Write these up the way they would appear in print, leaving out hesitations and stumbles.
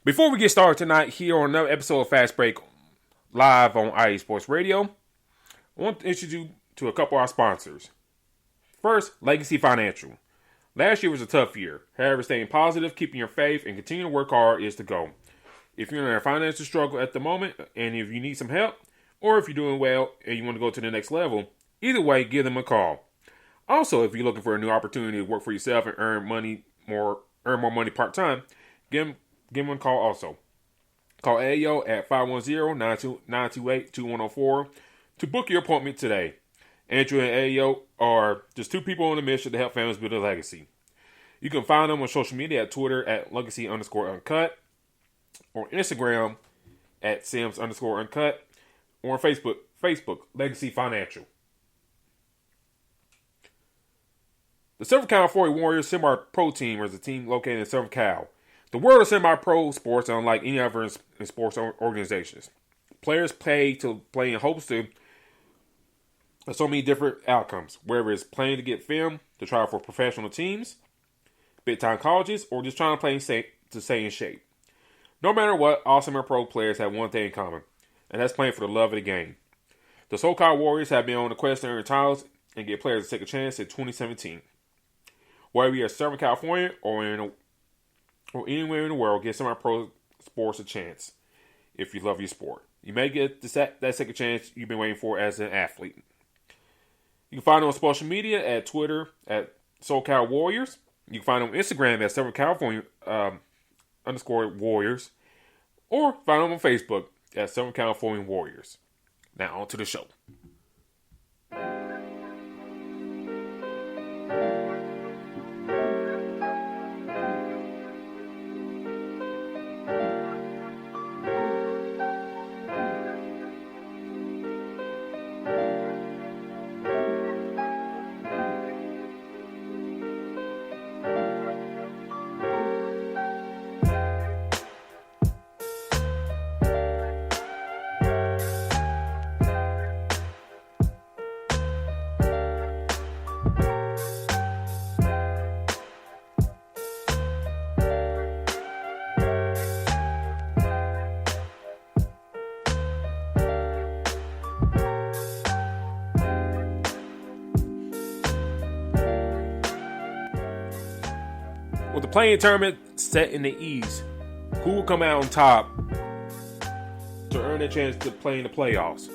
Before we get started tonight here on another episode of Fast Break live on IE Sports Radio, I want to introduce you to a couple of our sponsors. First, Legacy Financial. Last year was a tough year. However, staying positive, keeping your faith, and continuing to work hard is the goal. If you're in a financial struggle at the moment, and if you need some help, or if you're doing well and you want to go to the next level, either way, give them a call. Also, if you're looking for a new opportunity to work for yourself and earn more money part-time, give them a call also. Call AO at 510-928-2104 to book your appointment today. Andrew and AO are just two people on a mission to help families build a legacy. You can find them on social media at Twitter at legacy_uncut, or Instagram at Sims_uncut, or on Facebook, Legacy Financial. The Southern California Warriors semi-pro team is a team located in Southern Cal. The world of semi-pro sports are unlike any other in sports organizations. Players pay to play in hopes to so many different outcomes, whether it's playing to get film, to try for professional teams, big-time colleges, or just trying to play to stay in shape. No matter what, all semi-pro players have one thing in common, and that's playing for the love of the game. The SoCal Warriors have been on the quest to earn titles and get players to take a chance in 2017. Whether you're in Southern California or anywhere in the world, give semi-pro sports a chance if you love your sport. You may get that second chance you've been waiting for as an athlete. You can find them on social media at Twitter at SoCal Warriors. You can find them on Instagram at Southern California _Warriors. Or find them on Facebook at Southern California Warriors. Now on to the show. With the playing tournament set in the East, who will come out on top to earn a chance to play in the playoffs?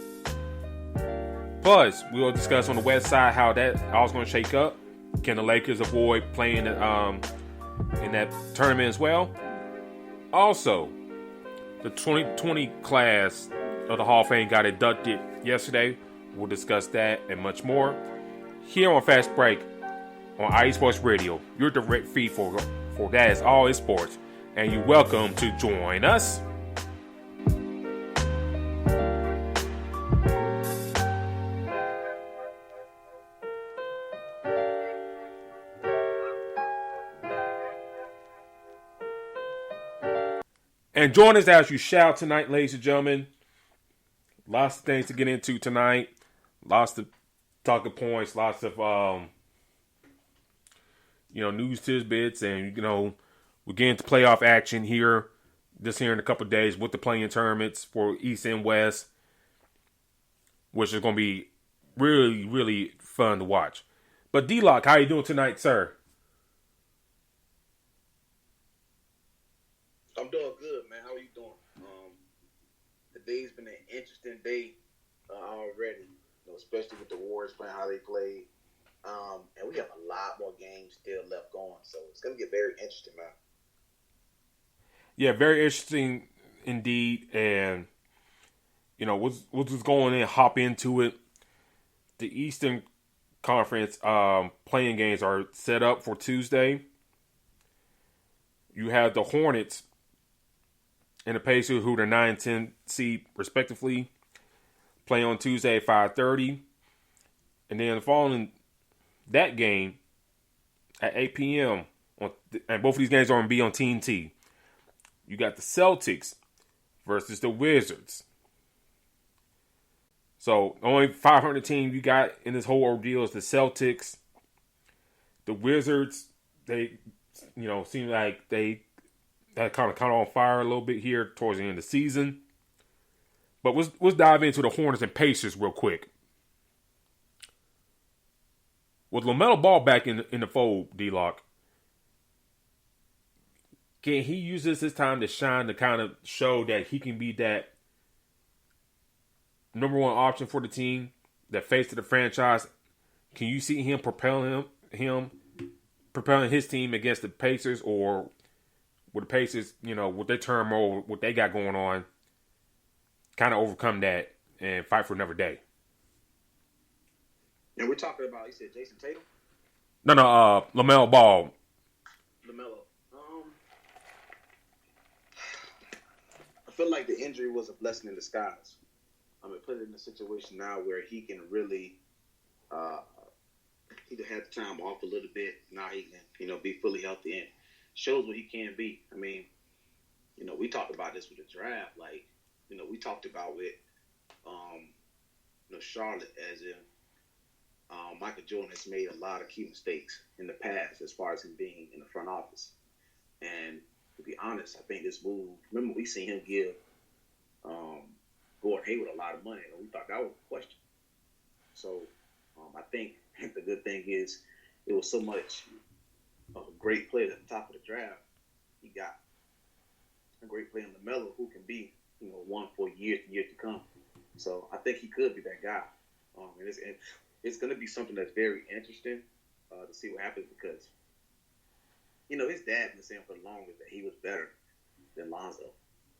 Plus, we will discuss on the West side how that all's going to shake up. Can the Lakers avoid playing in that tournament as well? Also, the 2020 class of the Hall of Fame got inducted yesterday. We'll discuss that and much more here on Fast Break on IE Sports Radio. Your direct feed for that is all is sports, and you're welcome to join us. And join us as you shout tonight, ladies and gentlemen. Lots of things to get into tonight. Lots of talking points. Lots of news tidbits, and we're getting to playoff action here in a couple of days with the playing tournaments for East and West, which is going to be really, really fun to watch. But D-Lock, how you doing tonight, sir? I'm doing good, man. How are you doing? Today's been an interesting day already, especially with the Warriors playing how they played. And we have a lot more games still left going, so it's going to get very interesting, man. Yeah, very interesting indeed. And, we'll just go in and hop into it. The Eastern Conference playing games are set up for Tuesday. You have the Hornets and the Pacers, who are 9 and 10 seed respectively, play on Tuesday at 5:30. And then following that game at 8 p.m. And both of these games are going to be on TNT. You got the Celtics versus the Wizards. So the only 500 team you got in this whole ordeal is the Celtics. The Wizards, they, seem like they that kind of caught on fire a little bit here towards the end of the season. But let's dive into the Hornets and Pacers real quick. With LaMelo Ball back in the fold, D-Lock, can he use this time to shine, to kind of show that he can be that number one option for the team, that face of the franchise? Can you see him propelling his team against the Pacers, or with the Pacers, with their turmoil, what they got going on, kind of overcome that and fight for another day? And we're talking about, you said Jason Tatum? No, LaMelo Ball. LaMelo. I feel like the injury was a blessing in disguise. Put it in a situation now where he can really, he had the time off a little bit. Now he can, be fully healthy and shows what he can be. We talked about this with the draft. We talked about with, Charlotte, as in Michael Jordan has made a lot of key mistakes in the past as far as him being in the front office. And to be honest, I think this move, remember we seen him give Gordon Hayward a lot of money, and we thought that was a question. So I think the good thing is it was so much of a great player at the top of the draft. He got a great player in LaMelo who can be, one for years and years to come. So I think he could be that guy. And it's going to be something that's very interesting to see what happens because, his dad been saying for the longest that he was better than Lonzo.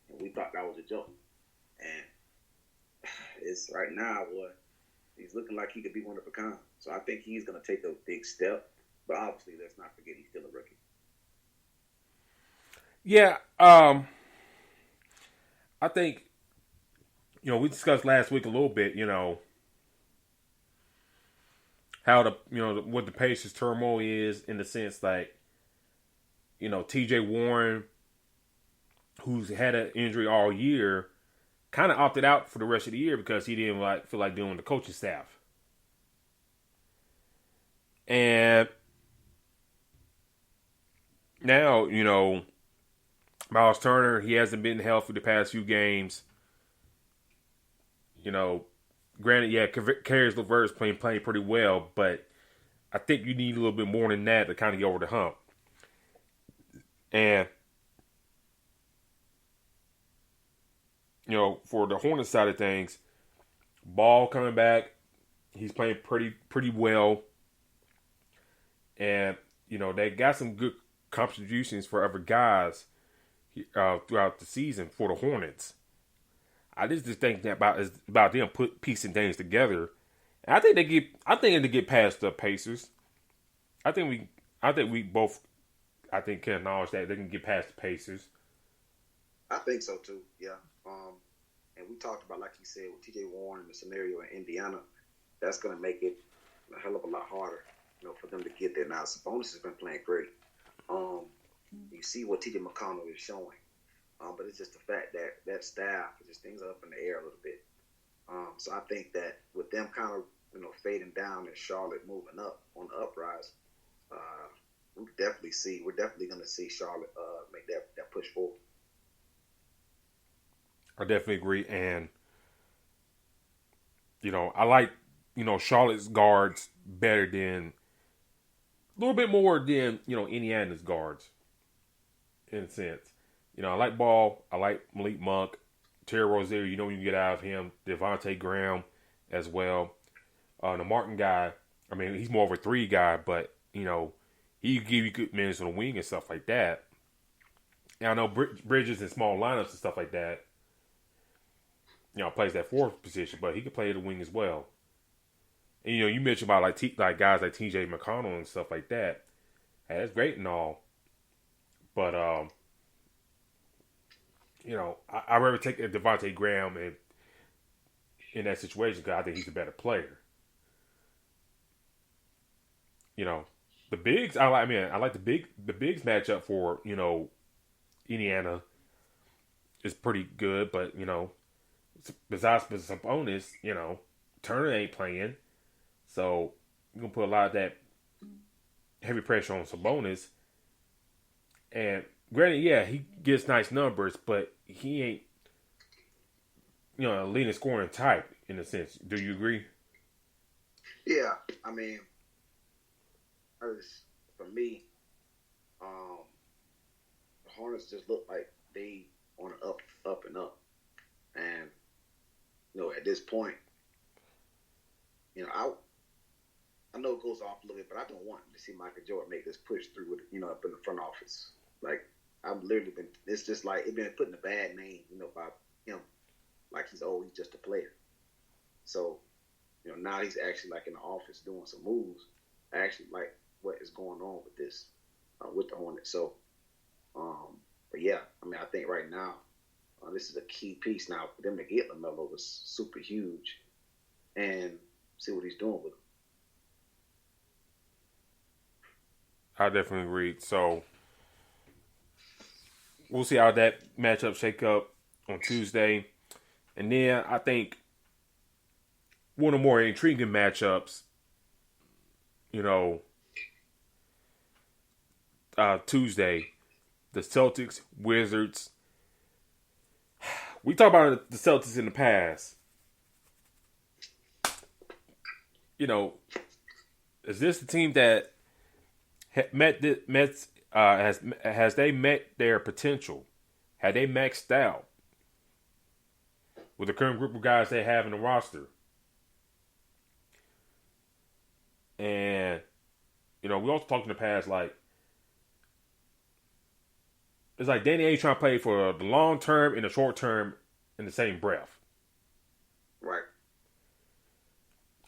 And we thought that was a joke. And it's right now, he's looking like he could be one of a kind. So I think he's going to take a big step. But obviously, let's not forget he's still a rookie. Yeah, I think, we discussed last week a little bit, how what the Pacers turmoil is in the sense like, TJ Warren, who's had an injury all year, kind of opted out for the rest of the year because he didn't feel like dealing with the coaching staff. And now, Miles Turner, he hasn't been healthy the past few games. Granted, yeah, Caris LeVert's playing pretty well, but I think you need a little bit more than that to kind of get over the hump. And, for the Hornets side of things, Ball coming back, he's playing pretty well. And, they got some good contributions for other guys throughout the season for the Hornets. I just think that about them piecing things together. And I think they get past the Pacers. I think we both can acknowledge that they can get past the Pacers. I think so too. Yeah. And we talked about, like you said, with T.J. Warren and the scenario in Indiana, that's going to make it a hell of a lot harder, for them to get there. Now, Sabonis has been playing great. You see what T.J. McConnell is showing. But it's just the fact that staff, just things are up in the air a little bit. So I think that with them kind of, fading down and Charlotte moving up on the uprise, we're definitely going to see Charlotte make that push forward. I definitely agree. And, I like, Charlotte's guards better than, a little bit more than, Indiana's guards in a sense. I like Ball. I like Malik Monk. Terry Rozier, you can get out of him. Devontae Graham as well. The Martin guy, he's more of a 3 guy, but, he can give you good minutes on the wing and stuff like that. And I know Bridges in small lineups and stuff like that, plays that 4th position, but he can play the wing as well. And, you mentioned about like guys like T.J. McConnell and stuff like that. Hey, that's great and all. But, I'd rather take Devontae Graham in that situation because I think he's a better player. The bigs, I like the bigs matchup for, Indiana is pretty good, but, besides Sabonis, Turner ain't playing. So, you're going to put a lot of that heavy pressure on Sabonis. And, granted, yeah, he gets nice numbers, but he ain't, a leading scoring type in a sense. Do you agree? Yeah, I mean, for me, um, the Hornets just look like they on the up and up, and at this point, I know it goes off a little bit, but I don't want to see Michael Jordan make this push through with up in the front office. Like I've literally been, it's just like it's been putting a bad name, by him, like he's just a player. So, now he's actually like in the office doing some moves. I actually like what is going on with this, with the Hornets. So, but yeah, I mean, I think right now, this is a key piece. Now, for them to get LaMelo was super huge, and see what he's doing with him. I definitely agree. So we'll see how that matchup shake up on Tuesday. And then I think one of the more intriguing matchups, Tuesday, the Celtics, Wizards. We talked about the Celtics in the past. Is this the team that has they met their potential? Had they maxed out with the current group of guys they have in the roster? And we also talked in the past, like it's like Danny Ainge trying to play for the long term and the short term in the same breath. Right.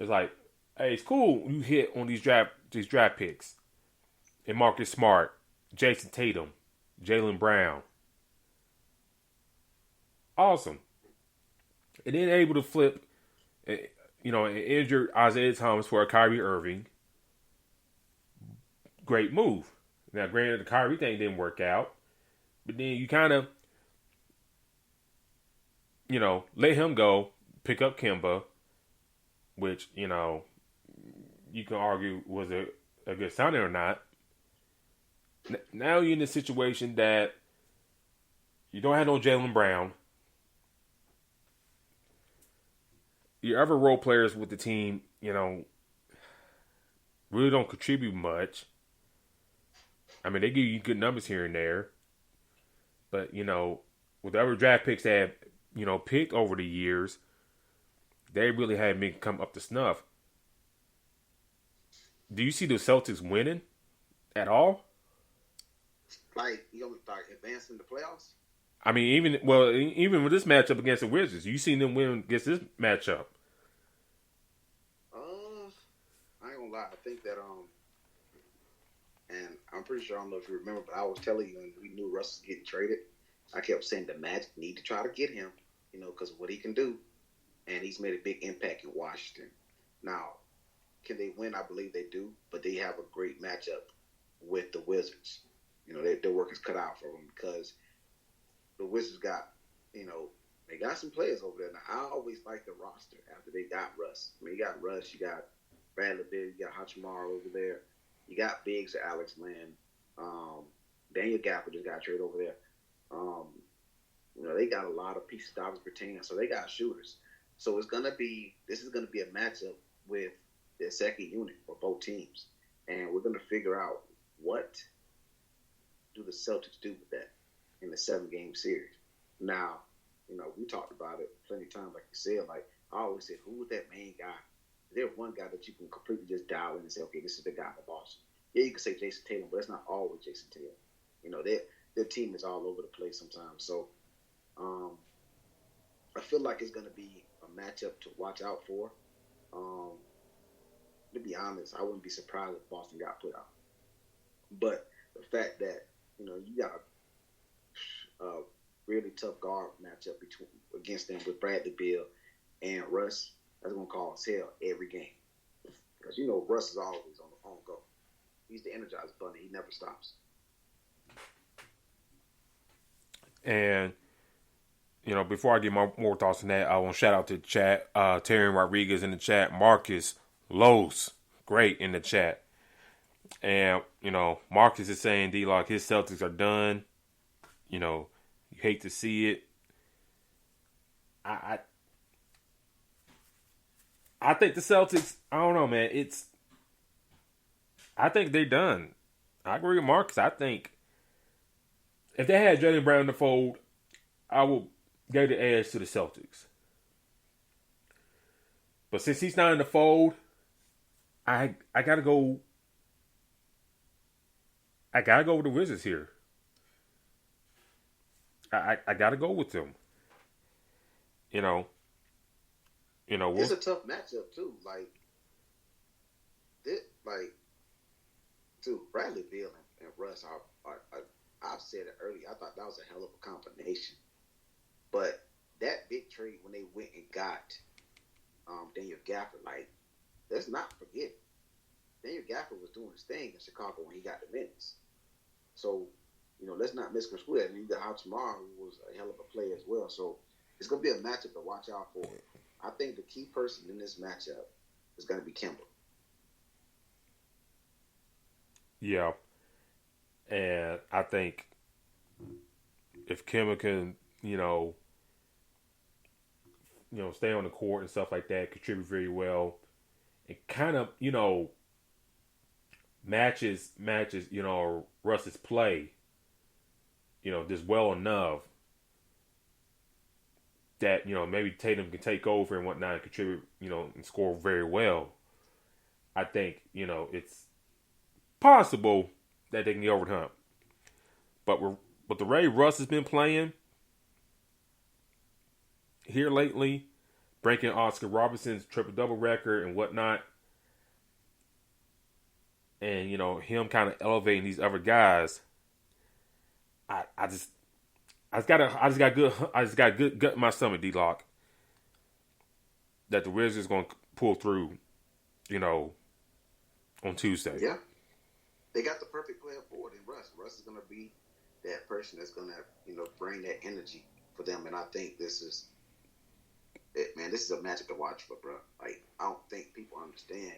It's like, hey, it's cool you hit on these draft picks. And Marcus Smart, Jason Tatum, Jaylen Brown. Awesome. And then able to flip, an injured Isaiah Thomas for a Kyrie Irving. Great move. Now, granted, the Kyrie thing didn't work out. But then you kind of, let him go, pick up Kemba, which, you can argue was a good signing or not. Now you're in a situation that you don't have no Jaylen Brown. Your other role players with the team, really don't contribute much. I mean, they give you good numbers here and there. But, with the other draft picks they have, picked over the years, they really haven't been come up to snuff. Do you see the Celtics winning at all? Like, you don't start advancing the playoffs? I mean, even with this matchup against the Wizards, you seen them win against this matchup. I ain't gonna lie. I think that and I'm pretty sure, I don't know if you remember, but I was telling you when we knew Russ was getting traded, I kept saying the Magic need to try to get him, because of what he can do, and he's made a big impact in Washington. Now, can they win? I believe they do, but they have a great matchup with the Wizards. Their work is cut out for them because the Wizards got, they got some players over there. Now, I always like the roster after they got Russ. I mean, you got Russ, you got Bradley Beal, you got Hachimura over there. You got bigs to Alex Len. Daniel Gaffer just got traded over there. They got a lot of pieces to pertain, so they got shooters. So this is gonna be a matchup with their second unit for both teams, and we're gonna figure out what do the Celtics do with that in the 7-game series. Now, we talked about it plenty of times, like you said. Like I always say, who was that main guy? There's one guy that you can completely just dial in and say, okay, this is the guy for Boston. Yeah, you can say Jason Tatum, but it's not always Jason Tatum. Their team is all over the place sometimes. So I feel like it's going to be a matchup to watch out for. To be honest, I wouldn't be surprised if Boston got put out. But the fact that, you got a really tough guard matchup against them with Bradley Beal and Russ, that's going to cause hell every game. Because, Russ is always on go. He's the Energized Bunny. He never stops. And, before I get more thoughts on that, I want to shout out to the chat. Terry Rodriguez in the chat. Marcus Los, great in the chat. And, Marcus is saying, D-Lock, his Celtics are done. You hate to see it. I think the Celtics, I don't know, man. I think they're done. I agree with Marcus. I think if they had Jaylen Brown in the fold, I would give the edge to the Celtics. But since he's not in the fold, I gotta go. I gotta go with the Wizards here. I gotta go with them. It's a tough matchup too. Bradley Beal and Russ I've said it earlier. I thought that was a hell of a combination. But that big trade when they went and got Daniel Gafford, let's not forget, Daniel Gafford was doing his thing in Chicago when he got the minutes. So, let's not misconstrue that. And you got Hachimura, who was a hell of a player as well. So it's going to be a matchup to watch out for. I think the key person in this matchup is going to be Kemba. Yeah. And I think if Kemba can, stay on the court and stuff like that, contribute very well, and kind of, matches, Russ's play, just well enough that, maybe Tatum can take over and whatnot and contribute, and score very well. I think, it's possible that they can get over the hump. But the way Russ has been playing here lately, breaking Oscar Robertson's triple-double record and whatnot, and, him kind of elevating these other guys, I just got good gut in my stomach, D-Lock, that the Wizards going to pull through, on Tuesday. Yeah. They got the perfect player forward in Russ. Russ is going to be that person that's going to, bring that energy for them. And I think this is a matchup to watch for, bro. I don't think people understand,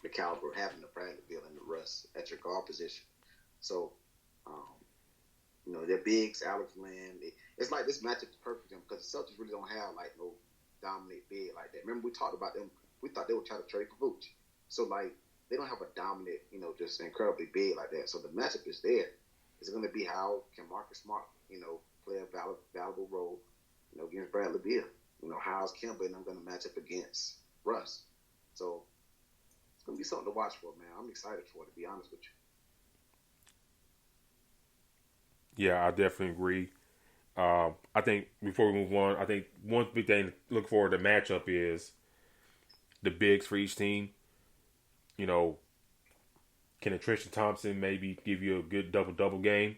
the caliber of having the Bradley Beal and the Russ at your guard position. So, their bigs, Alex Len. It's like this matchup is perfect for them because the Celtics really don't have no dominant big like that. Remember we talked about them. We thought they would try to trade for Vooch. So they don't have a dominant, just incredibly big like that. So the matchup is there. It's going to be how can Marcus Smart, play a valuable role, against Bradley Beal. How's Kemba and I'm going to match up against Russ. So it's going to be something to watch for, man. I'm excited for it, to be honest with you. Yeah, I definitely agree. I think before we move on, I think one big thing to look forward to matchup is the bigs for each team. Can a Tristan Thompson maybe give you a good double-double game?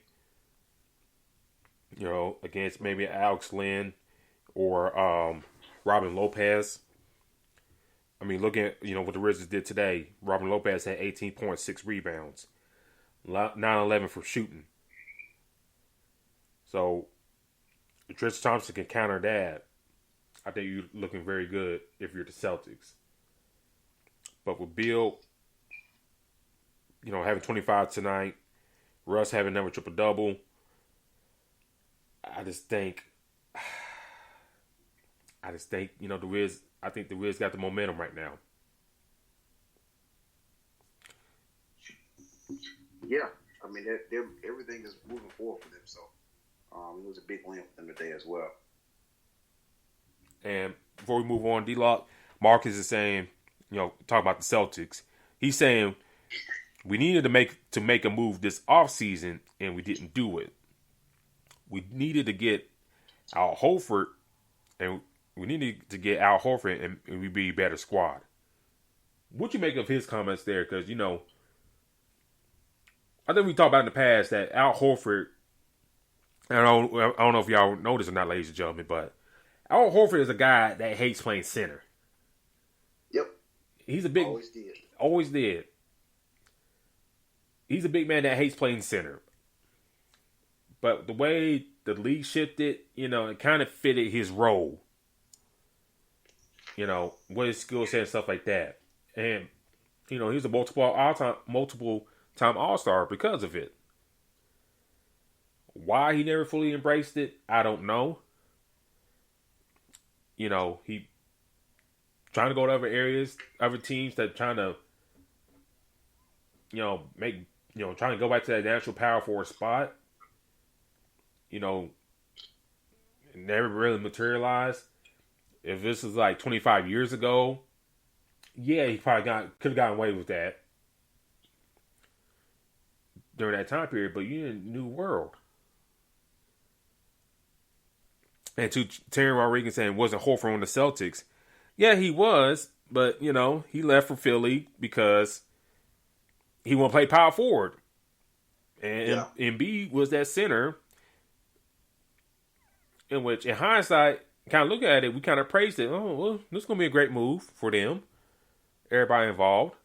Against maybe Alex Len or Robin Lopez. I mean, looking at, what the Wizards did today, Robin Lopez had 18.6 rebounds, 9-11 for shooting. So, if Tristan Thompson can counter that, I think you're looking very good if you're the Celtics. But with Beal, having 25 tonight, Russ having another triple-double, I think, the Wiz. I think the Wiz got the momentum right now. Yeah, I mean, everything is moving forward for them. So it was a big win for them today as well. And before we move on, D-Lock, Marcus is saying, talk about the Celtics. He's saying we needed to make a move this offseason, and we didn't do it. We needed to get Al Horford, and we'd be a better squad. What you make of his comments there? Because, I think we talked about in the past that Al Horford, I don't know if y'all know this or not, ladies and gentlemen, but Al Horford is a guy that hates playing center. Yep. He's a big... Always did. He's a big man that hates playing center. But the way the league shifted, it kind of fitted his role. What his skill set and stuff like that. And, he's a multiple time All-Star because of it. Why he never fully embraced it, I don't know. He trying to go to other areas, other teams that trying to, trying to go back to that natural power forward spot. Never really materialized. If this was like 25 years ago, yeah, he probably could have gotten away with that during that time period. But you're in a new world. And to Terry Rodriguez saying wasn't Horford on the Celtics, yeah, he was, but he left for Philly because he want to play power forward, and Embiid was that center. In which, in hindsight, kind of look at it, we kind of praised it. Oh, well, this is going to be a great move for them, everybody involved.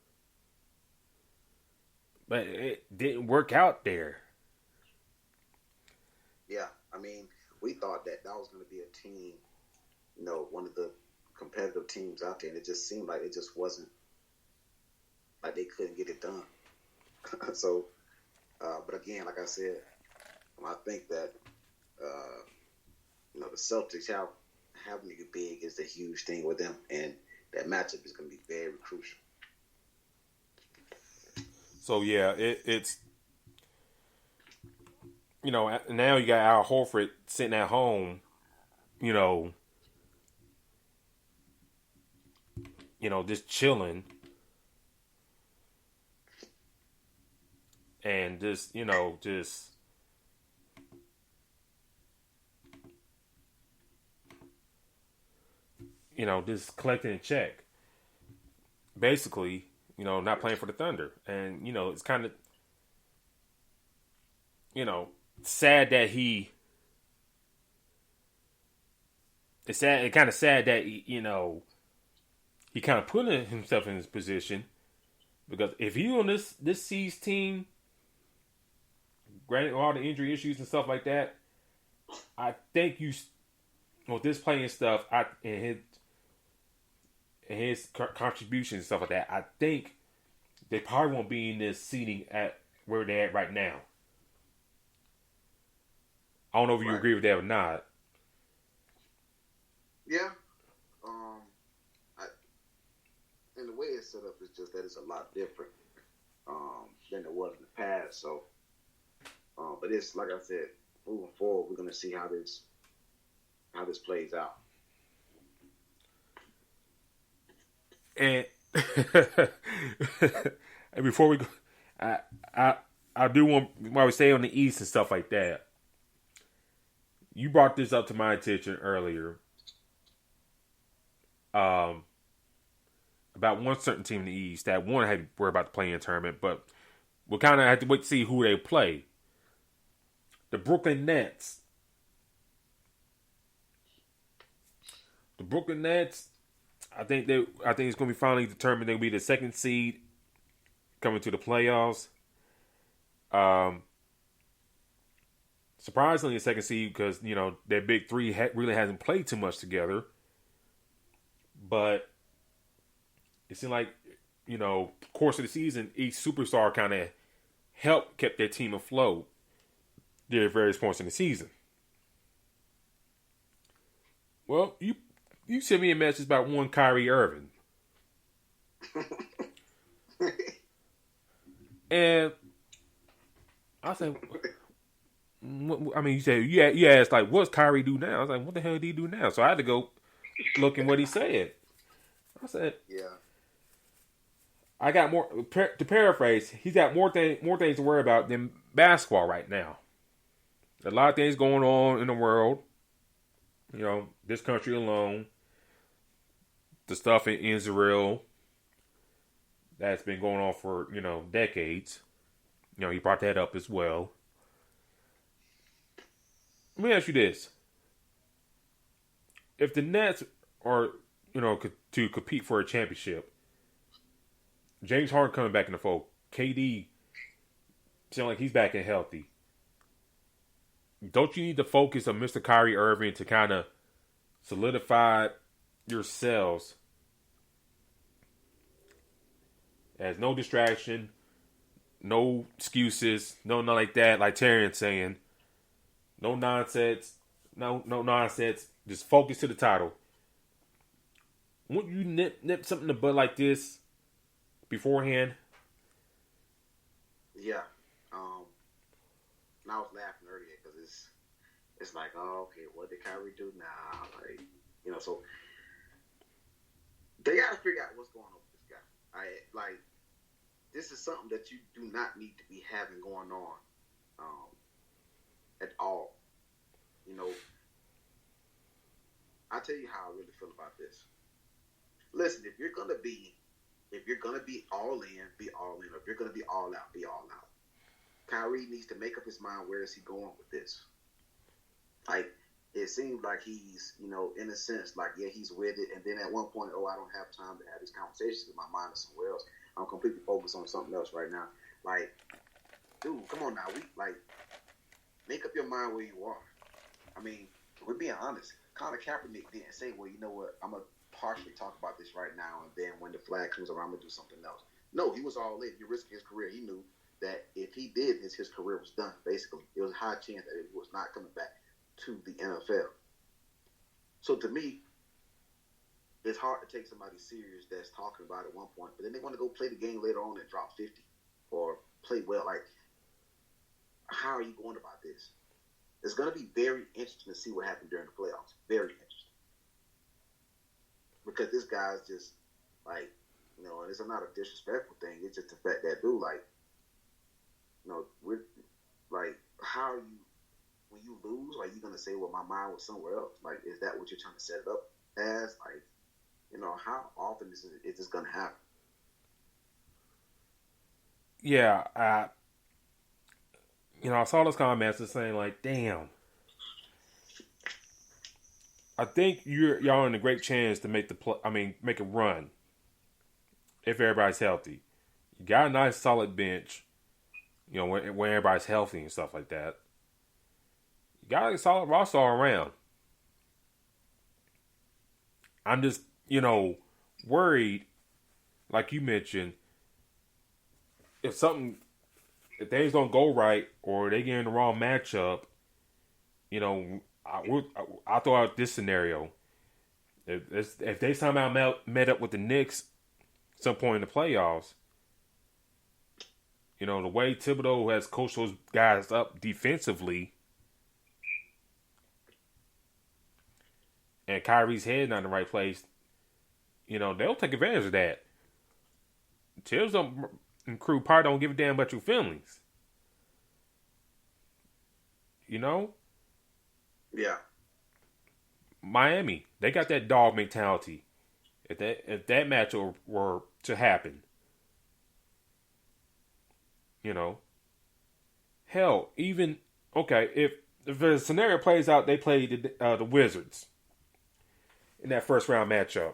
But it didn't work out there. Yeah, I mean, we thought that was going to be a team, one of the competitive teams out there, and it just seemed like it just wasn't, like they couldn't get it done. So, but again, like I said, I think that, the Celtics having to get big is the huge thing with them, and that matchup is going to be very crucial. So yeah, it's now you got Al Horford sitting at home, just chilling, and just just collecting a check. Basically, not playing for the Thunder. And, it's kind of, sad that it's kind of sad that, he kind of put himself in this position. Because if you on this C's team, granted all the injury issues and stuff like that, I think with this playing stuff, and his contributions and stuff like that, I think they probably won't be in this seating at where they're at right now. I don't know if you agree with that or not. Yeah. And the way it's set up is just that it's a lot different than it was in the past. So, but it's like I said, moving forward, we're going to see how this plays out. And and before we go, I do want, while we stay on the East and stuff like that, you brought this up to my attention earlier. About one certain team in the East that one had worried about the play-in tournament, but we'll kind of have to wait to see who they play. The Brooklyn Nets. The Brooklyn Nets, I think it's going to be finally determined they'll be the second seed coming to the playoffs. Surprisingly, the second seed because their big three really hasn't played too much together, but it seemed like course of the season, each superstar kind of helped kept their team afloat at various points in the season. Well, you sent me a message about one Kyrie Irving. And I said, you said, you asked, like, what's Kyrie do now? I was like, what the hell did he do now? So I had to go look at what he said. I said, yeah. I got more, to paraphrase, he's got more things to worry about than basketball right now. A lot of things going on in the world. This country alone. The stuff in Israel that's been going on for, decades. He brought that up as well. Let me ask you this. If the Nets are, to compete for a championship, James Harden coming back in the fold, KD seems like he's back and healthy. Don't you need the focus of Mr. Kyrie Irving to kind of solidify yourselves as no distraction, no excuses, no nothing like that, like Terrence saying, No nonsense. No nonsense. Just focus to the title. Wouldn't you nip something in the bud like this beforehand? Yeah. And I was laughing earlier because it's like, oh, okay, what did Kyrie do now? Like, so they got to figure out what's going on with this guy. This is something that you do not need to be having going on at all. I'll tell you how I really feel about this. Listen, if you're gonna be all in, be all in. Or if you're gonna be all out, be all out. Kyrie needs to make up his mind, where is he going with this? Like, it seems like he's, in a sense, like, yeah, he's with it. And then at one point, I don't have time to have these conversations because my mind is somewhere else. I'm completely focused on something else right now. Like, dude, come on now. Make up your mind where you are. I mean, we're being honest. Colin Kaepernick didn't say, well, you know what, I'm going to partially talk about this right now, and then when the flag comes around, I'm going to do something else. No, he was all in. He risked his career. He knew that if he did this, his career was done, basically. It was a high chance that he was not coming back to the NFL. So to me, it's hard to take somebody serious that's talking about it at one point, but then they want to go play the game later on and drop 50 or play well. Like, how are you going about this? It's going to be very interesting to see what happened during the playoffs. Very interesting. Because this guy's just, like, and it's not a disrespectful thing. It's just the fact that, dude, like, how are you, when you lose, like, you're going to say, well, my mind was somewhere else? Like, is that what you're trying to set it up as? Like, how often is this going to happen? Yeah, I saw those comments and saying, like, damn. I think y'all in a great chance to make make a run if everybody's healthy. You got a nice solid bench, when everybody's healthy and stuff like that. You got a solid roster all around. I'm just, worried, like you mentioned, if things don't go right or they get in the wrong matchup, I'll throw out this scenario. If they somehow met up with the Knicks at some point in the playoffs, the way Thibodeau has coached those guys up defensively, and Kyrie's head not in the right place, they'll take advantage of that. Tibbs and crew probably don't give a damn about your feelings. Yeah. Miami, they got that dog mentality. If that match were to happen, hell, even if the scenario plays out, they play the Wizards in that first round matchup.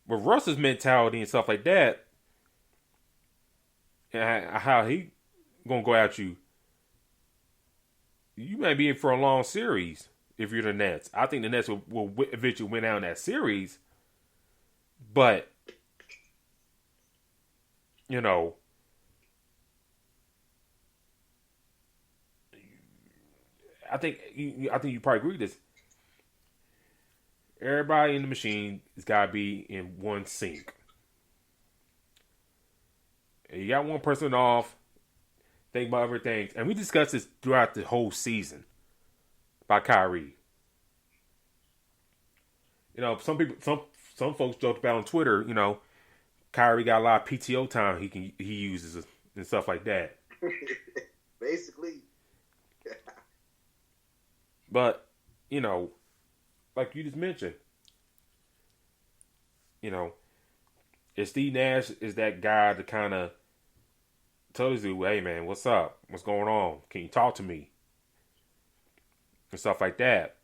With Russ's mentality and stuff like that, and how he gonna go at you, you may be in for a long series if you're the Nets. I think the Nets will eventually win out in that series, but I think you probably agree with this. Everybody in the machine has got to be in one sync. And you got one person off, think about everything. And we discussed this throughout the whole season about Kyrie. Some folks joked about on Twitter, Kyrie got a lot of PTO time he uses and stuff like that. Basically. But, like you just mentioned, if Steve Nash is that guy to kind of tells you, hey man, what's up? What's going on? Can you talk to me? And stuff like that.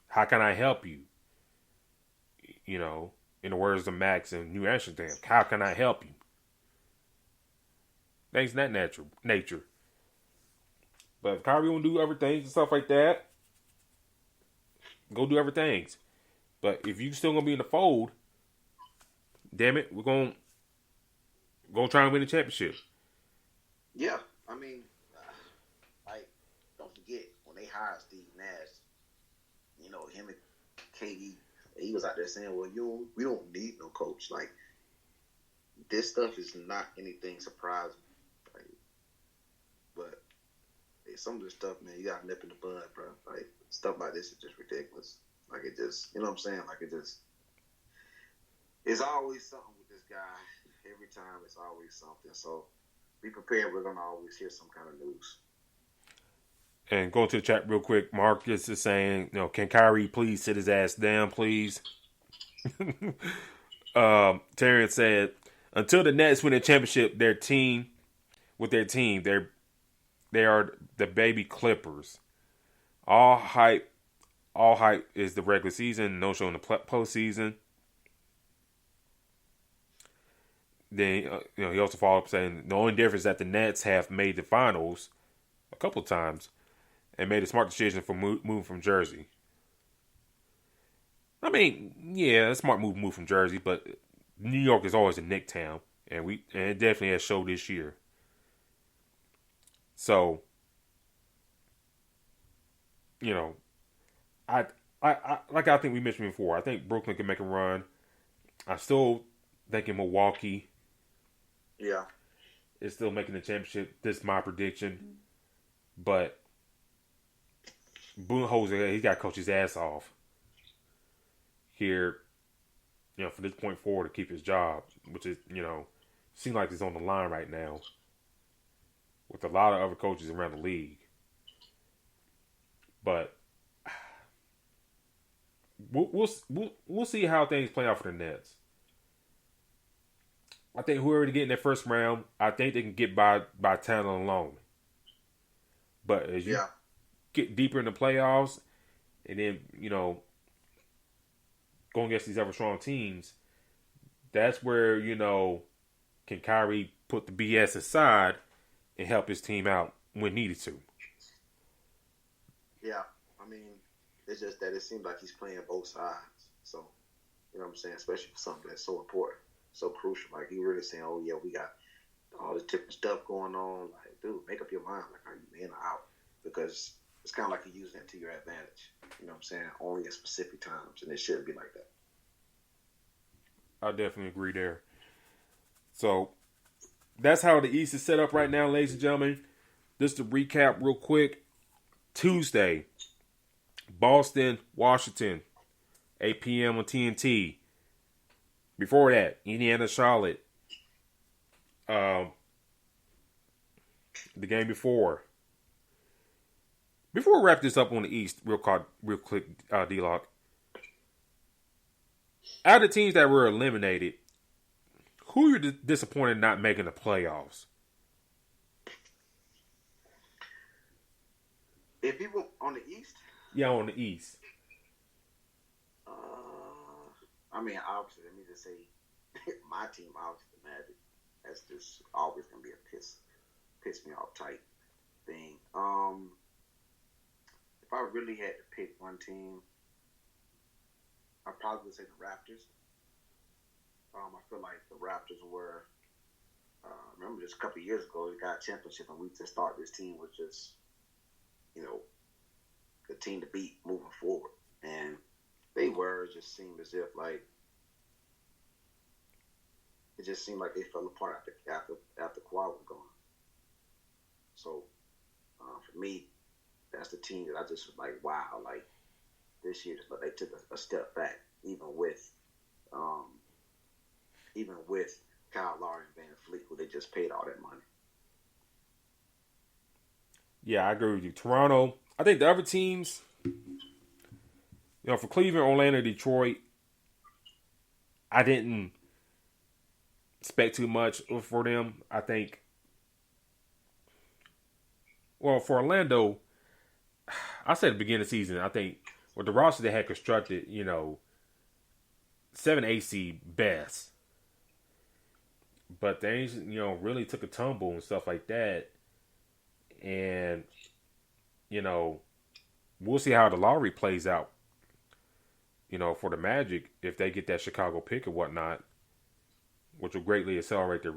How can I help you? In the words of Max and New Amsterdam, how can I help you? Things in that nature. But if Kyrie won't do everything and stuff like that, go do everything. But if you still gonna be in the fold, damn it, we're gonna try and win the championship. I mean, like, don't forget when they hired Steve Nash, him and KD, he was out there saying, "Well, we don't need no coach." Like, this stuff is not anything surprising. Like, but some of this stuff, man, you got to nip in the bud, bro. Like, stuff like this is just ridiculous. Like, it just, you know what I'm saying? Like, it's always something with this guy. Every time it's always something. So be prepared. We're going to always hear some kind of news. And going to the chat real quick, Marcus is saying, can Kyrie please sit his ass down, please? Terrence said, until the Nets win a championship, they are the baby Clippers. All hype is the regular season, no show in the postseason. Then he also followed up saying the only difference is that the Nets have made the finals a couple of times and made a smart decision for moving from Jersey. I mean, yeah, a smart move from Jersey, but New York is always a Knick town, and it definitely has showed this year. So, I think we mentioned before, I think Brooklyn can make a run. I still think in Milwaukee, is still making the championship. This is my prediction, but Budenholzer, he's got to coach his ass off here, for this point forward to keep his job, which is, seems like it's on the line right now with a lot of other coaches around the league. But we'll see how things play out for the Nets. I think whoever they get in their first round, I think they can get by talent alone. But as you get deeper in the playoffs, and then going against these other strong teams, that's where can Kyrie put the BS aside and help his team out when needed to. Yeah, I mean, it's just that it seems like he's playing both sides. So, you know what I'm saying? Especially for something that's so important, so crucial. Like, he really saying, oh, yeah, we got all this different stuff going on. Like, dude, make up your mind. Like, are you in or out? Because it's kind of like you're using it to your advantage. You know what I'm saying? Only at specific times, and it shouldn't be like that. I definitely agree there. So, that's how the East is set up right now, ladies and gentlemen. Just to recap real quick. Tuesday, Boston, Washington, 8 p.m. on TNT. Before that, Indiana, Charlotte. The game before. Before we wrap this up on the East, real quick, D-Lock. Out of the teams that were eliminated, who are you disappointed not making the playoffs? If people on the East? Yeah, on the East. I mean, obviously, let me just say, my team, obviously, the Magic. That's just always going to be a piss me off type thing. If I really had to pick one team, I probably would say the Raptors. I feel like the Raptors were, remember just a couple of years ago, they got a championship, and we just thought this team was just, the team to beat moving forward. And they were, it just seemed as if, like, it just seemed like they fell apart after Kawhi was gone. So, for me, that's the team that I just was like, wow, like, this year, but they took a step back, even with Kyle Lowry and Van Fleet, who they just paid all that money. Yeah, I agree with you. Toronto, I think the other teams, for Cleveland, Orlando, Detroit, I didn't expect too much for them. I think, well, for Orlando, I said at the beginning of the season, I think with the roster they had constructed, 7 AC best. But things, really took a tumble and stuff like that. And, we'll see how the lottery plays out, for the Magic, if they get that Chicago pick or whatnot, which will greatly accelerate their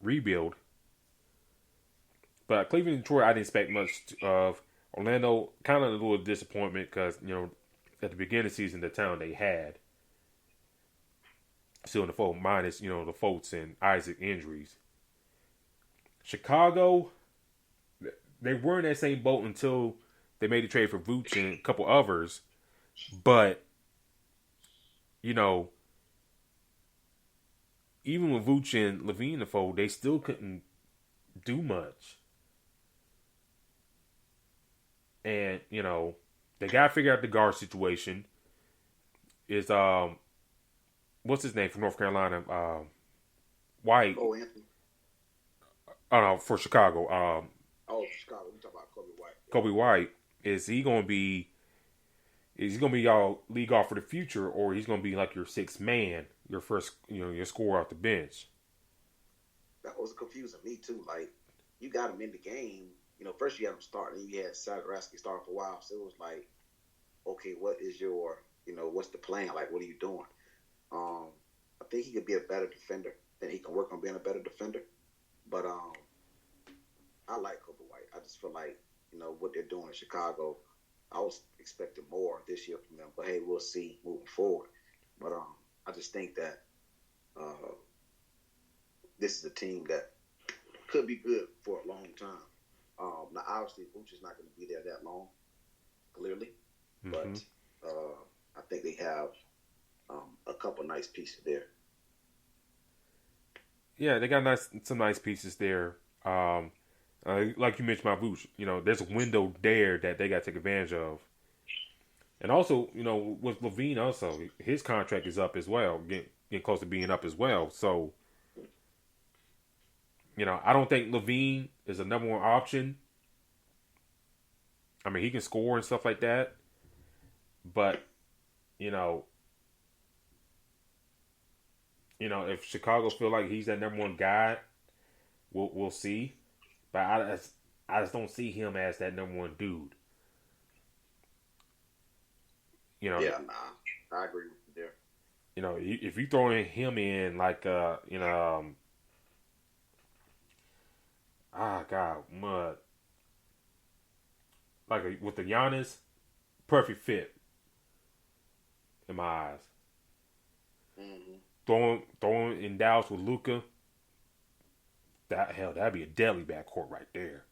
rebuild. But Cleveland and Detroit, I didn't expect much of. Orlando, kind of a little disappointment because, at the beginning of the season, the talent they had still in the fold, minus, the Fultz and Isaac injuries. Chicago, they were in that same boat until they made the trade for Vooch and a couple others. But, even with Vooch and Levine in the fold, they still couldn't do much. And, they got to figure out the guard situation. Is, what's his name from North Carolina? White. Oh, Anthony. Oh, no, for Chicago. Chicago. We talking about Kobe White. Kobe White. Is he going to be y'all league off for the future, or he's going to be like your sixth man, your first, your scorer off the bench? That was confusing me, too. Like, you got him in the game. First you had him start, and you had Sadaraski starting for a while. So it was like, okay, what is your, what's the plan? Like, what are you doing? I think he could be a better defender, and he can work on being a better defender. But I like Kobe White. I just feel like, what they're doing in Chicago, I was expecting more this year from them. But, hey, we'll see moving forward. But I just think that this is a team that could be good for a long time. Now, obviously, Vooch is not going to be there that long, clearly. Mm-hmm. But I think they have a couple nice pieces there. Yeah, they got some nice pieces there. Like you mentioned about Vooch, there's a window there that they got to take advantage of. And also, with Levine also, his contract is up as well, getting close to being up as well. So, I don't think Levine is a number one option. I mean, he can score and stuff like that. But, if Chicago feel like he's that number one guy, we'll see. But I just don't see him as that number one dude. Yeah, I agree with you there. If you throw him in like mud. Like with the Giannis, perfect fit in my eyes. Mm-hmm. Throwing in Dallas with Luka, that'd be a deadly backcourt right there.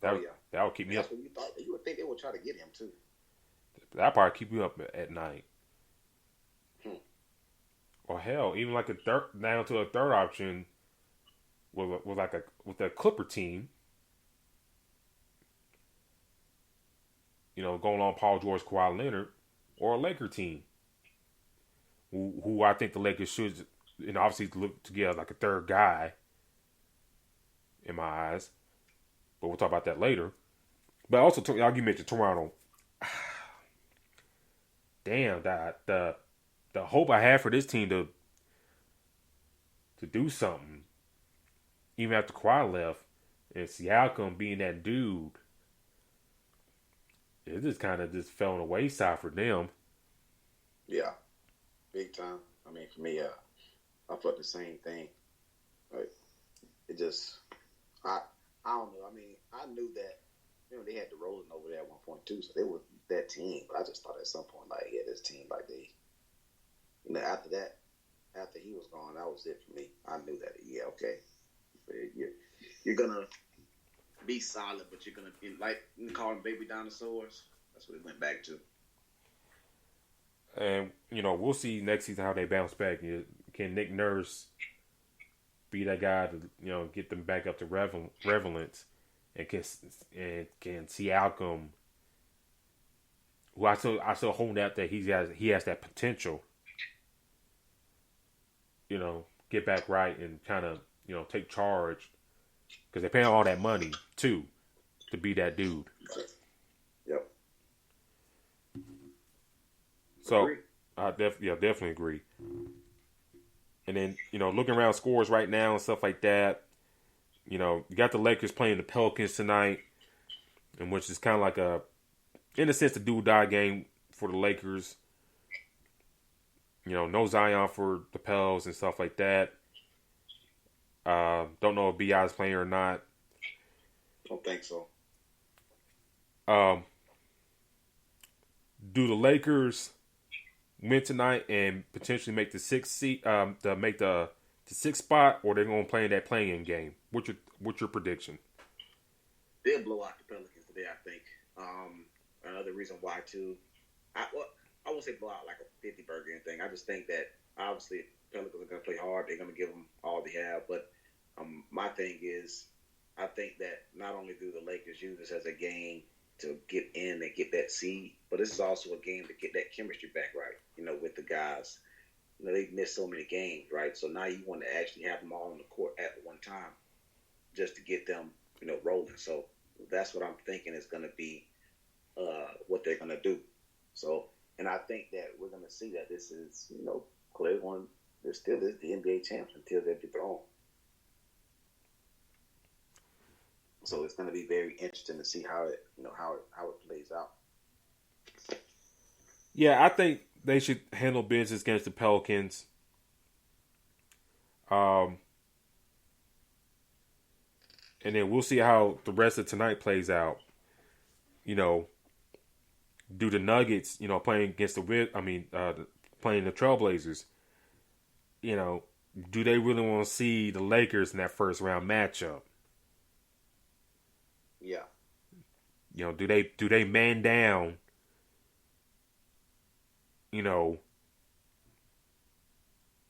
That would keep me up. That's what you thought. You would think they would try to get him too. That'd probably keep you up at night. Or hell, even like down to a third option with a Clipper team. Going on Paul George, Kawhi Leonard, or a Laker team. Who I think the Lakers should, obviously look to get like a third guy. In my eyes, but we'll talk about that later. But also, you mentioned Toronto. Damn, the hope I had for this team to do something, even after Kawhi left, and Siakam being that dude, it just kind of fell on the wayside for them. Yeah, big time. I mean, for me, I felt the same thing. Like, it just, I don't know. I mean, I knew that, they had DeRozan over there at one point too, so they were that team. But I just thought at some point, like, yeah, this team, like they, after he was gone, that was it for me. I knew that, yeah, okay, you're gonna be solid, but you're gonna be like call them baby dinosaurs. That's what it went back to. And we'll see next season how they bounce back. Can Nick Nurse be that guy to get them back up to relevance, and can Siakam, who I still hold out that he has that potential, get back right and kind of take charge, because they're paying all that money too to be that dude. Yep. So I definitely agree. And then, looking around scores right now and stuff like that, you got the Lakers playing the Pelicans tonight, and which is kind of like in a sense, a do-or-die game for the Lakers. No Zion for the Pels and stuff like that. Don't know if Bi is playing or not. Don't think so. Um, do the Lakers win tonight and potentially make the sixth seat? To make the sixth spot, or they're going to play in that playing game? What's your prediction? They'll blow out the Pelicans today, I think. Another reason why too. I won't say blow out like a 50 burger thing. I just think that obviously Pelicans are going to play hard. They're going to give them all they have. But my thing is, I think that not only do the Lakers use this as a game to get in and get that seed, but this is also a game to get that chemistry back right. With the guys. They've missed so many games, right? So now you want to actually have them all on the court at one time, just to get them, rolling. So that's what I'm thinking is going to be what they're going to do. So, and I think that we're going to see that this is, clearly there still is the NBA champs until they're dethroned. So it's going to be very interesting to see how it plays out. Yeah, I think they should handle business against the Pelicans. And then we'll see how the rest of tonight plays out. Do the Nuggets, playing against playing the Trailblazers, do they really want to see the Lakers in that first round matchup? Yeah. Do they man down,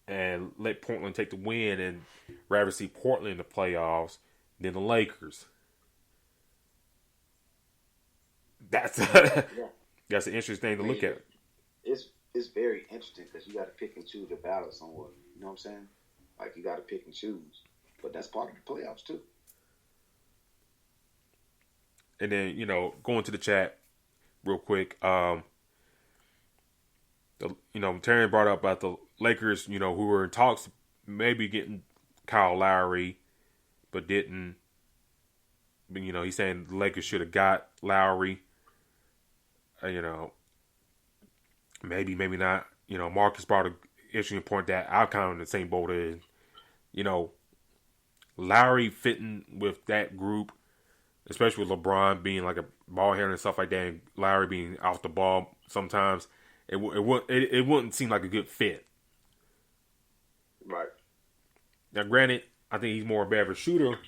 and let Portland take the win and rather see Portland in the playoffs than the Lakers? That's that's an interesting thing to look at. It's very interesting because you got to pick and choose your battles somewhat. You know what I'm saying? Like you got to pick and choose, but that's part of the playoffs too. And then going to the chat real quick. Terry brought up about the Lakers. Who were in talks maybe getting Kyle Lowry, but didn't. But, he's saying the Lakers should have got Lowry. Maybe not. Marcus brought an interesting point that I'm kind of in the same boat as. Lowry fitting with that group, especially with LeBron being like a ball handler and stuff like that, and Lowry being off the ball sometimes, it wouldn't seem like a good fit. Right. Now, granted, I think he's more of a better shooter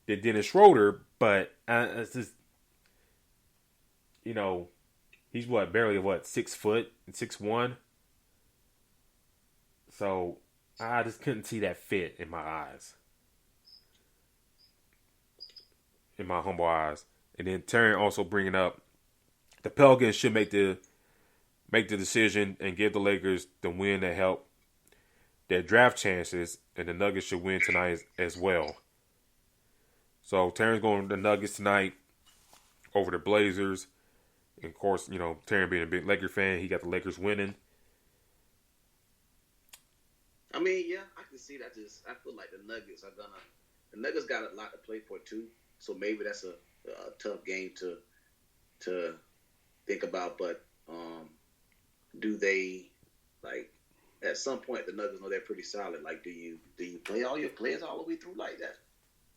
than Dennis Schroeder, but it's just, he's barely 6 foot, 6'1". So I just couldn't see that fit in my eyes. In my humble eyes. And then Terry also bringing up the Pelicans should make the decision and give the Lakers the win to help their draft chances, and the Nuggets should win tonight as well. So Terry's going with the Nuggets tonight over the Blazers. And of course, Terry being a big Laker fan, he got the Lakers winning. I mean, yeah, I can see that. I feel like the Nuggets got a lot to play for too. So maybe that's a tough game to think about. But do they, like, at some point the Nuggets know they're pretty solid? Like, do you play all your players all the way through like that?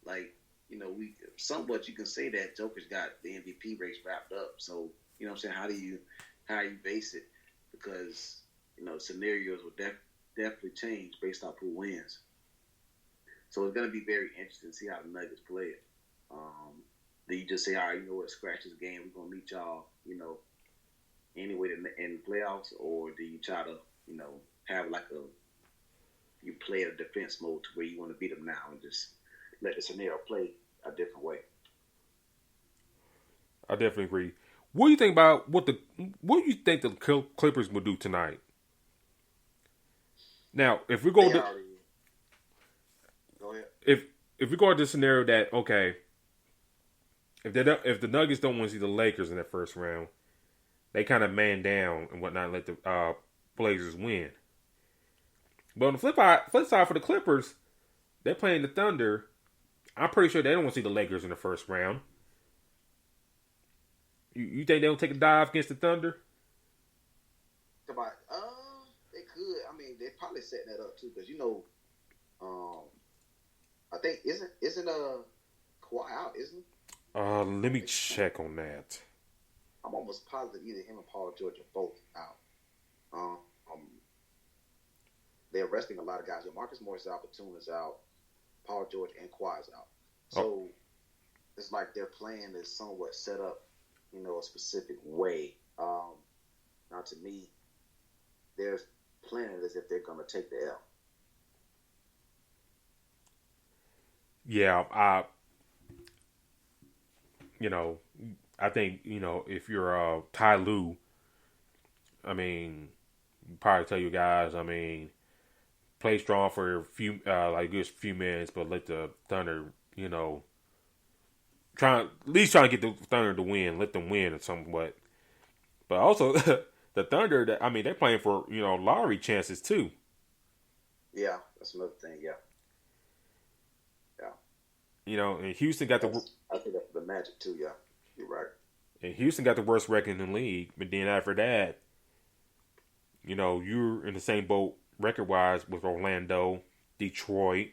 Like, we somewhat you can say that Joker's got the MVP race wrapped up. So what I'm saying, how do you base it? Because scenarios will definitely change based off who wins. So it's going to be very interesting to see how the Nuggets play it. Do you just say, all right, scratch this game, we're going to meet y'all, anyway in the playoffs, or do you try to, have you play a defense mode to where you want to beat them now and just let the scenario play a different way? I definitely agree. What do you think about what do you think the Clippers will do tonight? Now, if we go ahead. if we go to the scenario that, okay, if the Nuggets don't want to see the Lakers in that first round, they kind of man down and whatnot and let the Blazers win. But on the flip side for the Clippers, they're playing the Thunder. I'm pretty sure they don't want to see the Lakers in the first round. You think they'll take a dive against the Thunder? They could. I mean, they probably set that up too, because I think isn't Kawhi out, isn't he? Let me check on that. I'm almost positive either him and Paul George are both out. Um, they're resting a lot of guys. Marcus Morris is out, Batum is out, Paul George and Kawhi is out. So it's like their plan is somewhat set up, a specific way. Now, to me, they're planning as if they're going to take the L. Yeah, I think, if you're Ty Lue, I mean, probably tell you guys, play strong for a few, good few minutes, but let the Thunder, at least try to get the Thunder to win, let them win or somewhat. But also, the Thunder, they're playing for, lottery chances too. Yeah, that's another thing, yeah. And Houston got I think that's the Magic too, yeah. You're right. And Houston got the worst record in the league, but then after that, you're in the same boat record-wise with Orlando, Detroit.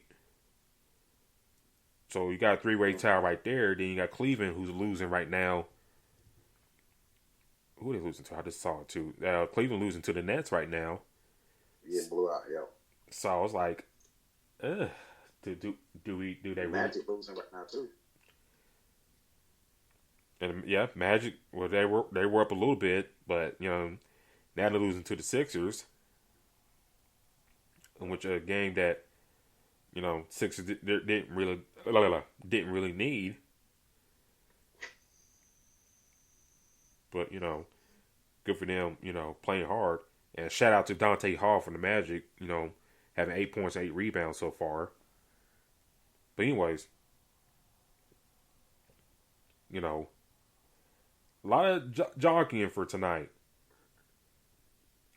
So you got a three-way tie right there. Then you got Cleveland, who's losing right now. Who are they losing to? I just saw it too. Cleveland losing to the Nets right now. Yeah, blew out, yeah. So I was like, ugh. Do they Magic losing right now too? And yeah, Magic. Well, they were up a little bit, but now they're losing to the Sixers, in which a game that Sixers didn't really need. But good for them. Playing hard, and shout out to Dante Hall from the Magic. Having 8 points, 8 rebounds so far. But anyways, a lot of jockeying for tonight.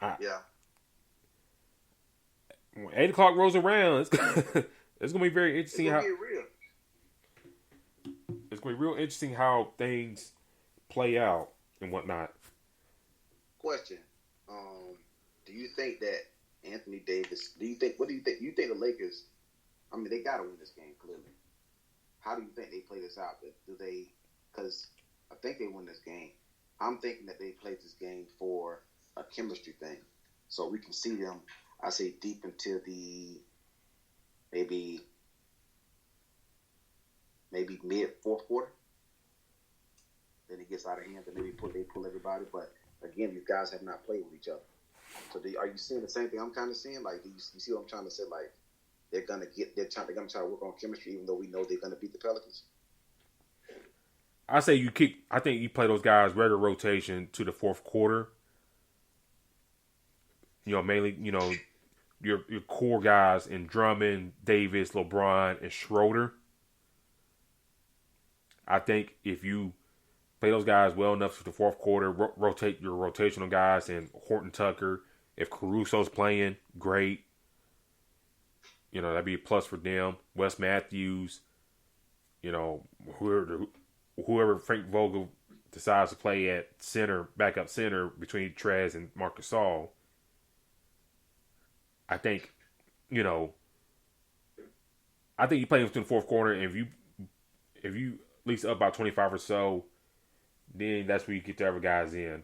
Yeah. When 8 o'clock rolls around, it's going to be very interesting. It's going to be real interesting how things play out and whatnot. Question. Do you think that Anthony Davis, what do you think? You think the Lakers, they got to win this game, clearly. How do you think they play this out? Do they, because I think they win this game. I'm thinking that they played this game for a chemistry thing. So we can see them, I say, deep into the maybe mid fourth quarter. Then it gets out of hand, and maybe they pull everybody. But again, these guys have not played with each other. So are you seeing the same thing I'm kind of seeing? Like, do you see what I'm trying to say? Like, they're gonna try to work on chemistry, even though we know they're gonna beat the Pelicans. I say I think you play those guys regular rotation to the fourth quarter. Mainly, your core guys in Drummond, Davis, LeBron, and Schroeder. I think if you play those guys well enough to the fourth quarter, rotate your rotational guys and Horton Tucker. If Caruso's playing, great. That'd be a plus for them. Wes Matthews, whoever Frank Vogel decides to play at center, backup center between Trez and Marc Gasol. I think you play them to the fourth quarter, and if you at least up about 25 or so, then that's where you get the other guys in.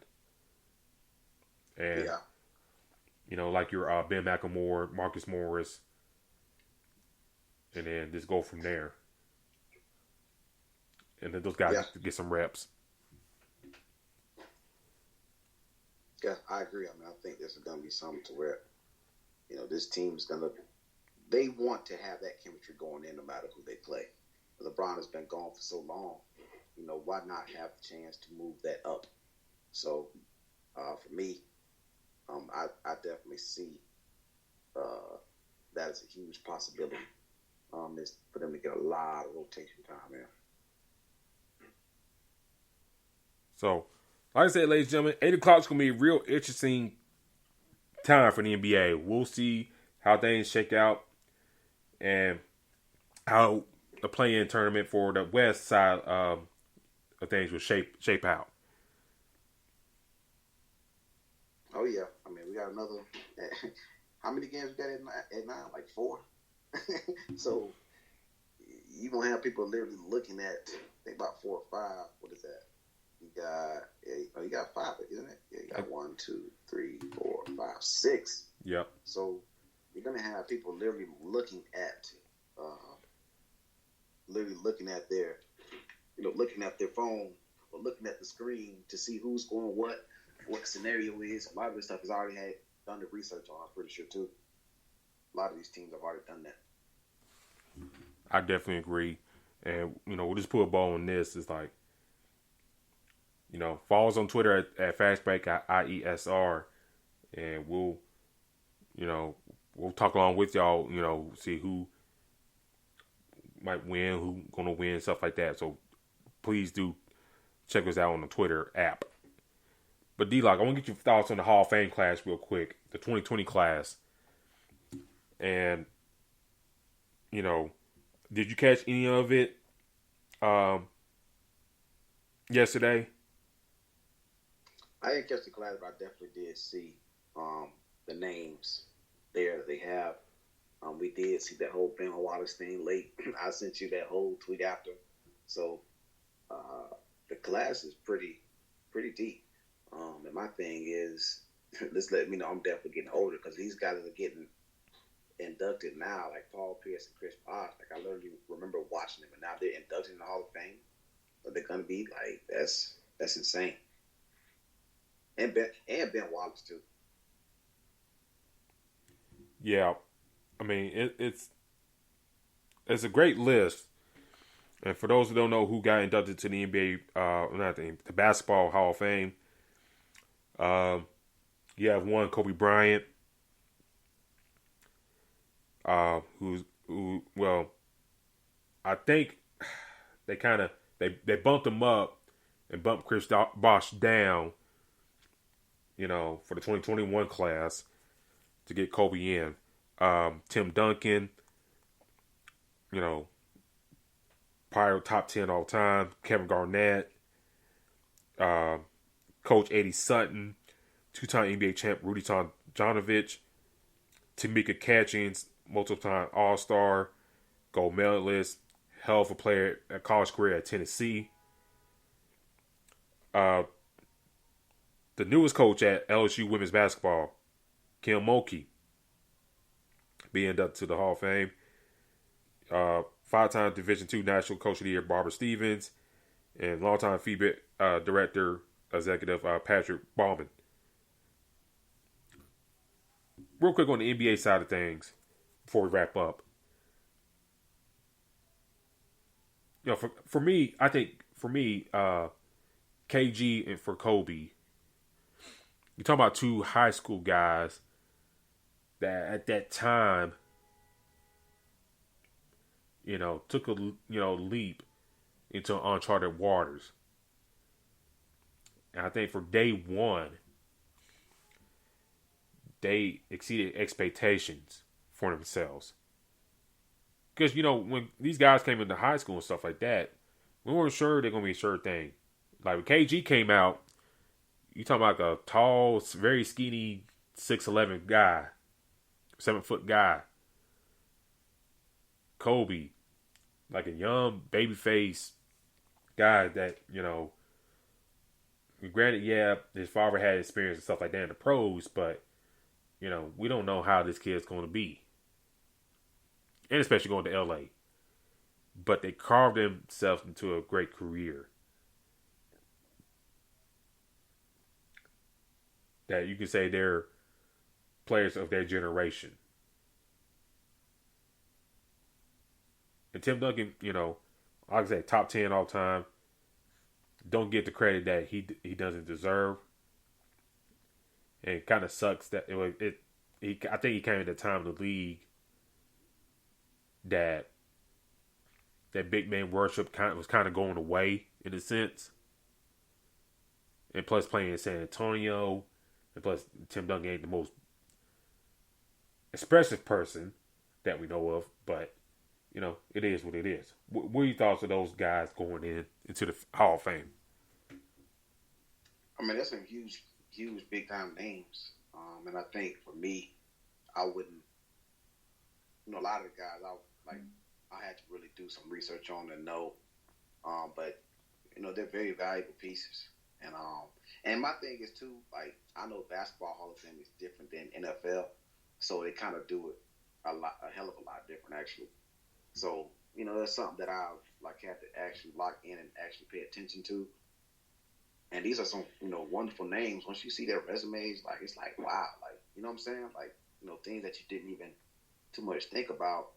And like your Ben McLemore, Marcus Morris, and then just go from there. And then those guys get some reps. Yeah, I agree. I think there's going to be something to where, this team's going to, they want to have that chemistry going in no matter who they play. LeBron has been gone for so long. Why not have the chance to move that up? So, for me, I definitely see that as a huge possibility. Is for them to get a lot of rotation time in. So, like I said, ladies and gentlemen, 8 o'clock is going to be a real interesting time for the NBA. We'll see how things shake out and how the play-in tournament for the West side of things will shape out. Oh, yeah. We got another... How many games we got at 9? Like 4? So, people literally looking at, I think about 4 or 5. What is that? You got 5, isn't it? Yeah, you got 1, 2, 3, 4, 5, 6. Yep. So you're gonna have people literally looking at their, looking at their phone or looking at the screen to see who's going what the scenario is. A lot of this stuff has already done the research on. I'm pretty sure too. A lot of these teams have already done that. I definitely agree, and we'll just put a ball on this. It's like, follow us on Twitter at Fastbreak IESR, and we'll talk along with y'all. See who might win, who gonna win, stuff like that. So please do check us out on the Twitter app. But D-Lock, I want to get your thoughts on the Hall of Fame class real quick, the 2020 class. And, did you catch any of it yesterday? I didn't catch the class, but I definitely did see the names there that they have. We did see that whole Ben Wallace thing late. I sent you that whole tweet after. So the class is pretty deep. And my thing is, this let me know I'm definitely getting older, because these guys are getting inducted now, like Paul Pierce and Chris Bosh. Like, I literally remember watching them, and now they're inducted in the Hall of Fame. So they're gonna be like, that's insane. And Ben Wallace too. Yeah, I mean it's a great list. And for those who don't know who got inducted to the NBA, the Basketball Hall of Fame, you have one, Kobe Bryant, well, I think they bumped him up and bumped Chris Bosh down, for the 2021 class to get Kobe in. Tim Duncan, probably top 10 all time. Kevin Garnett, Coach Eddie Sutton, 2-time NBA champ Rudy Tomjanovich, Tamika Catchings, multiple-time All-Star, gold medalist, hell of a player, a college career at Tennessee. The newest coach at LSU women's basketball, Kim Mulkey, being inducted to the Hall of Fame. 5-time Division II National Coach of the Year, Barbara Stevens, and longtime FIBA director, executive Patrick Baumann. Real quick on the NBA side of things, before we wrap up. For me, I think KG and for Kobe, you're talking about two high school guys that at that time, took a leap into uncharted waters. And I think for day one, they exceeded expectations for themselves. Because, when these guys came into high school and stuff like that, we weren't sure they're going to be a sure thing. Like when KG came out, you talking about a tall, very skinny, 6'11" guy, 7-foot guy. Kobe, like a young babyface guy that, granted, his father had experience and stuff like that in the pros, but, we don't know how this kid's going to be. And especially going to LA. But they carved themselves into a great career. That you can say they're players of their generation. And Tim Duncan, like I said, top 10 all time. Don't get the credit that he doesn't deserve. And it kind of sucks that I think he came at a time in the league that big man worship was kind of going away in a sense. And plus playing in San Antonio, and plus Tim Duncan ain't the most expressive person that we know of, but it is what it is. What are your thoughts of those guys going into the Hall of Fame? I mean, that's some huge, big time names. And I think for me, I wouldn't. A lot of the guys, I had to really do some research on and know. But they're very valuable pieces. And my thing is too, like, I know basketball Hall of Fame is different than NFL, so they kind of do it a hell of a lot different actually. So that's something that I've had to actually lock in and actually pay attention to. And these are some wonderful names. Once you see their resumes, it's like wow, you know what I'm saying, things that you didn't even too much think about.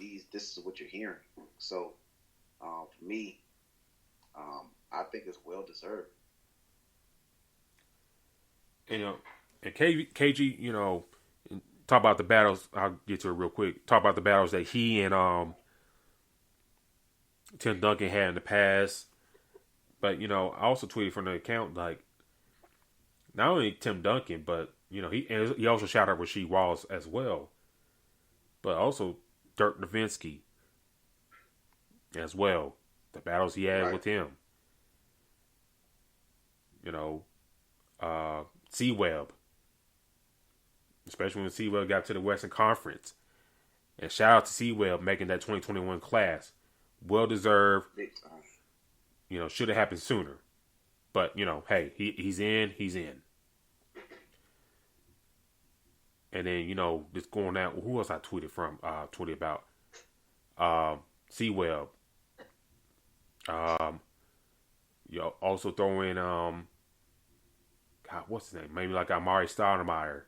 This is what you're hearing. So for me, I think it's well deserved. And KG, talk about the battles. I'll get to it real quick. Talk about the battles that he and Tim Duncan had in the past. But I also tweeted from the account not only Tim Duncan, but he also shouted out Rasheed Wallace as well, but also Dirk Nowitzki as well. The battles he had with him. C-Web. Especially when C-Web got to the Western Conference. And shout out to C-Web making that 2021 class. Well deserved. Big time. Should have happened sooner. But, hey, he's in. And then, just going out. Who else I tweeted from? Tweeted about C-Web. Also throw in, God, what's his name? Maybe Amari Stoudemire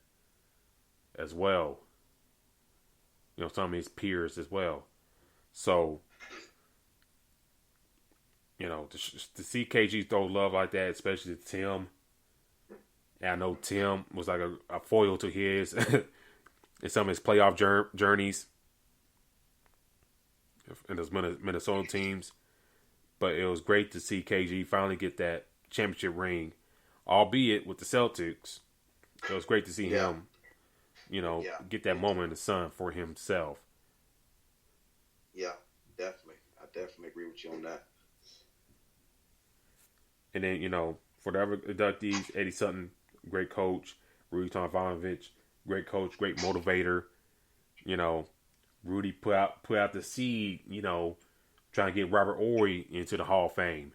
as well. Some of his peers as well. So, to see KG throw love like that, especially to Tim. And I know Tim was like a foil to his in some of his playoff journeys in those Minnesota teams. But it was great to see KG finally get that championship ring, albeit with the Celtics. It was great to see him, get that moment in the sun for himself. Yeah, definitely. I definitely agree with you on that. And then, for the other inductees, Eddie Sutton, great coach. Rudy Tomjanovich, great coach, great motivator. Rudy put out the seed, trying to get Robert Horry into the Hall of Fame.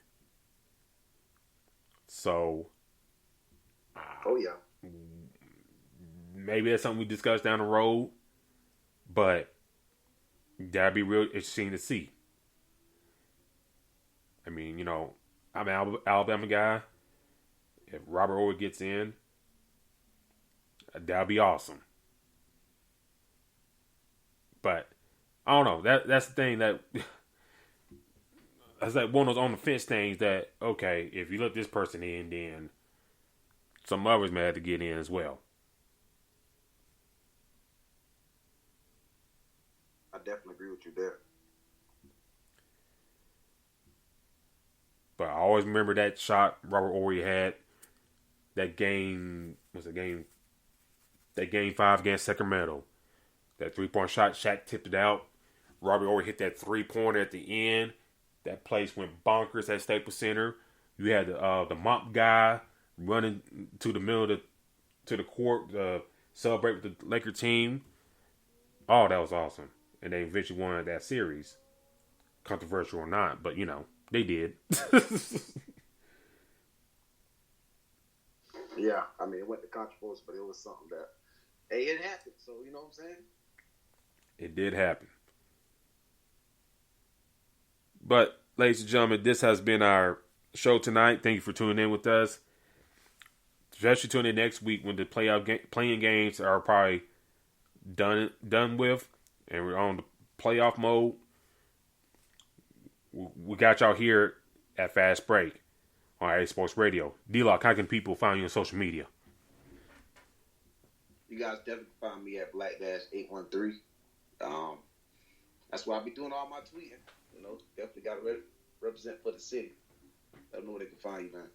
So, oh yeah, maybe that's something we discuss down the road, but that'd be real interesting to see. I mean, I'm an Alabama guy. If Robert Horry gets in, that'd be awesome. But I don't know. That's the thing that's like one of those on the fence things that, okay, if you let this person in, then some others may have to get in as well. I definitely agree with you there. But I always remember that shot Robert Horry had. That game that game 5 against Sacramento. That 3-point shot, Shaq tipped it out. Robert Horry hit that 3-pointer at the end. That place went bonkers at Staples Center. You had the mop guy running to the middle of the court to celebrate with the Laker team. Oh, that was awesome. And they eventually won that series. Controversial or not, but they did. Yeah, I mean, it went to controversy, but it was something that, hey, it happened. So, you know what I'm saying? It did happen. But, ladies and gentlemen, this has been our show tonight. Thank you for tuning in with us. Especially tune in next week when the playing games are probably done with, and we're on the playoff mode. We got y'all here at Fast Break on A Sports Radio. D-Lock, how can people find you on social media? You guys definitely find me at Black-813. That's why I be doing all my tweeting. Definitely got to represent for the city. Let them know where they can find you, man.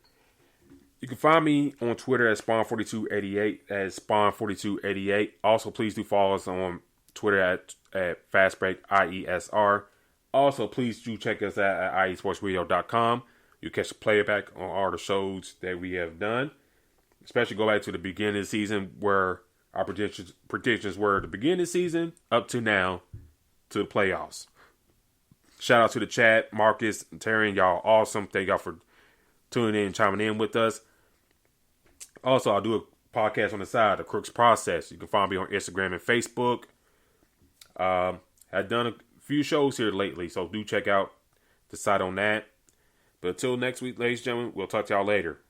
You can find me on Twitter at Spawn4288, at Spawn4288. Also, please do follow us on Twitter at FastBreak IESR. Also, please do check us out at IESportsRadio.com. You catch the playback on all the shows that we have done. Especially go back to the beginning of the season where our predictions were at the beginning of the season up to now to the playoffs. Shout out to the chat, Marcus and Terry, y'all awesome. Thank y'all for tuning in and chiming in with us. Also, I'll do a podcast on the side, The Crooks Process. You can find me on Instagram and Facebook. I've done a few shows here lately, so do check out the site on that. But until next week, ladies and gentlemen, we'll talk to y'all later.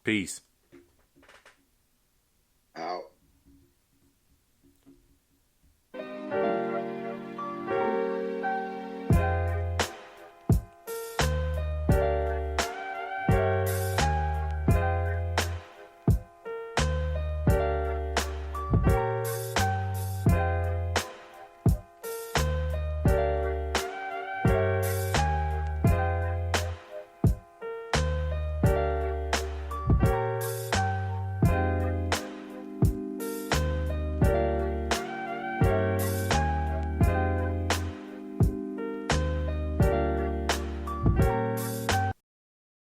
Peace. Out.